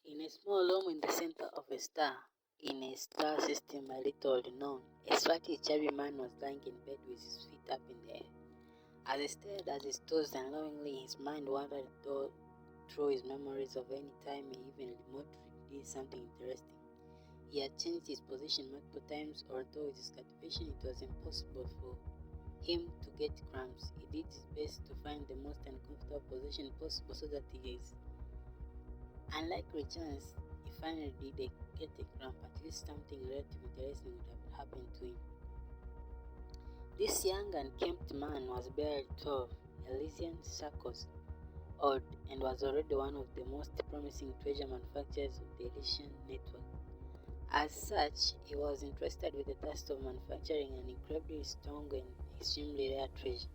In a small room in the center of a star, in a star system a little known, a sweaty chubby man was lying in bed with his feet up in the air. As he stared at his toes unlovingly, his mind wandered through his memories of any time he even remotely did something interesting. He had changed his position multiple times, although with his cultivation it was impossible for him to get cramps. He did his best to find the most uncomfortable position possible so that his unlikely chance he finally did get a cramp, at least something relatively interesting would have happened to him. This young unkempt man was barely 12, Elysian Circus old, and was already one of the most promising treasure manufacturers of the Elysian network. As such, he was entrusted with the task of manufacturing an incredibly strong and extremely rare treasure.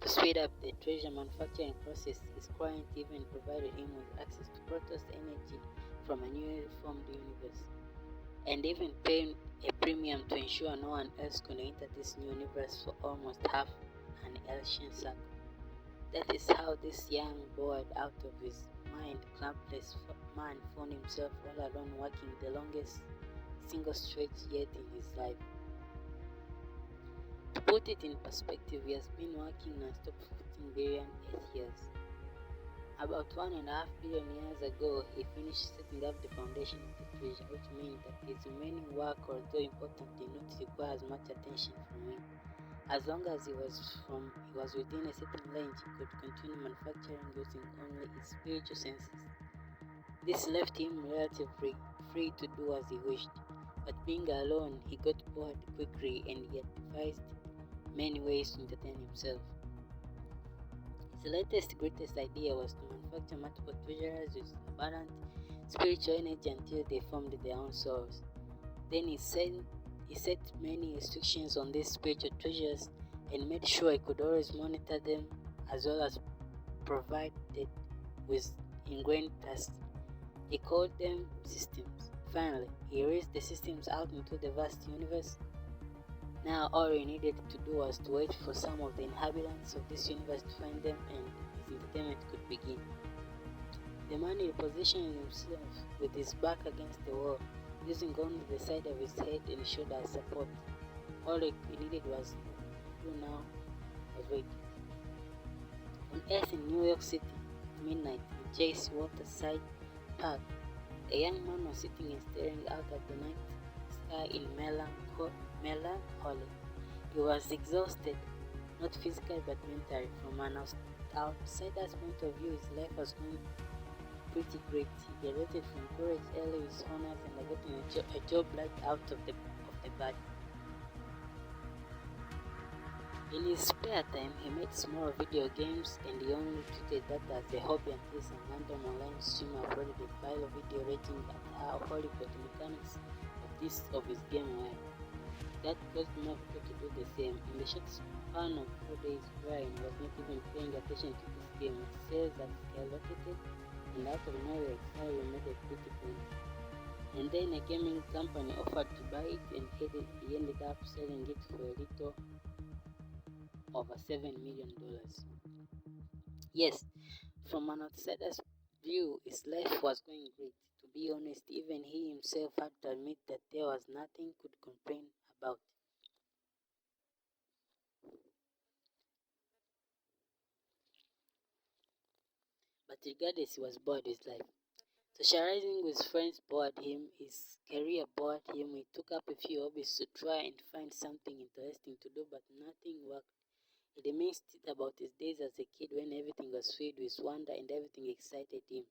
To speed up the treasure manufacturing process, his client even provided him with access to Protoss energy from a newly formed universe, and even paid a premium to ensure no one else could enter this new universe for almost half an Elysian cycle. That is how this young, bored out of his mind, clampless man found himself all alone working the longest single stretch yet in his life. To put it in perspective, he has been working non-stop for 15 billion Earth years. About 1.5 billion years ago, he finished setting up the foundation of the treasure, which means that his remaining work, although important, did not require as much attention from him. As long as he was within a certain range, he could continue manufacturing using only his spiritual senses. This left him relatively free to do as he wished, but being alone, he got bored quickly and he had devised many ways to entertain himself. His greatest idea was to manufacture multiple treasures with abundant spiritual energy until they formed their own souls. Then he set many restrictions on these spiritual treasures and made sure he could always monitor them as well as provide it with ingrained tasks. He called them systems. Finally, he raised the systems out into the vast universe. Now all he needed to do was to wait for some of the inhabitants of this universe to find them and his entertainment could begin. The man repositioned himself with his back against the wall, using only the side of his head and shoulder as support. All he needed was to do now was wait. On Earth in New York City, at midnight, in Chase Waterside Park, a young man was sitting and staring out at the night sky in melancholy. He was exhausted, not physically but mentally. From an outsider's point of view, his life was going pretty great. He graduated from college early with honors and getting a job right out of the body. In his spare time, he made small video games and he only treated that as a hobby until some random online streamer uploaded a file of video rating at how horrible the mechanics of his game were. That caused more people to do the same. In the short span of 4 days, Brian was not even paying attention to this game. It says that skyrocketed and out of nowhere Excel made a pretty point. And then a gaming company offered to buy it and he ended up selling it for a little over $7 million. Yes, from an outsider's view, his life was going great. To be honest, even he himself had to admit that there was nothing could complain about. But regardless, he was bored with life. Socializing with friends bored him, his career bored him. He took up a few hobbies to try and find something interesting to do, but nothing worked. He reminisced about his days as a kid when everything was filled with wonder and everything excited him.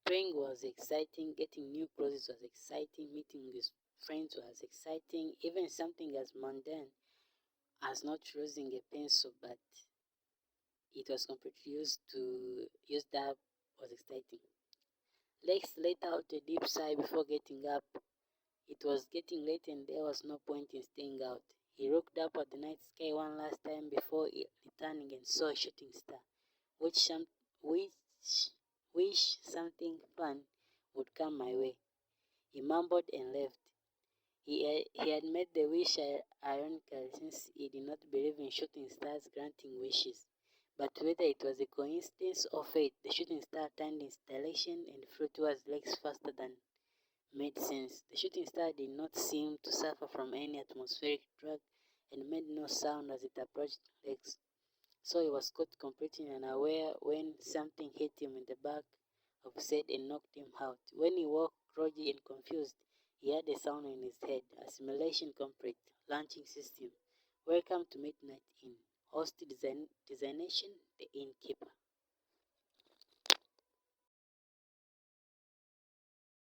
Playing was exciting, getting new clothes was exciting, meeting with friends was exciting, even something as mundane as not losing a pencil, but it was completely used up was exciting. Lex let out a deep sigh before getting up. It was getting late and there was no point in staying out. He looked up at the night sky one last time before returning and saw a shooting star, wish something fun would come my way. He mumbled and left. He had made the wish ironically since he did not believe in shooting stars granting wishes. But whether it was a coincidence or fate, the shooting star turned installation and flew towards legs faster than made sense. The shooting star did not seem to suffer from any atmospheric drag and made no sound as it approached legs. So he was caught completely unaware when something hit him in the back of his head and knocked him out. When he woke groggy and confused, he had a sound in his head, a simulation complete, launching system. Welcome to Midnight Inn. Host designation, the innkeeper.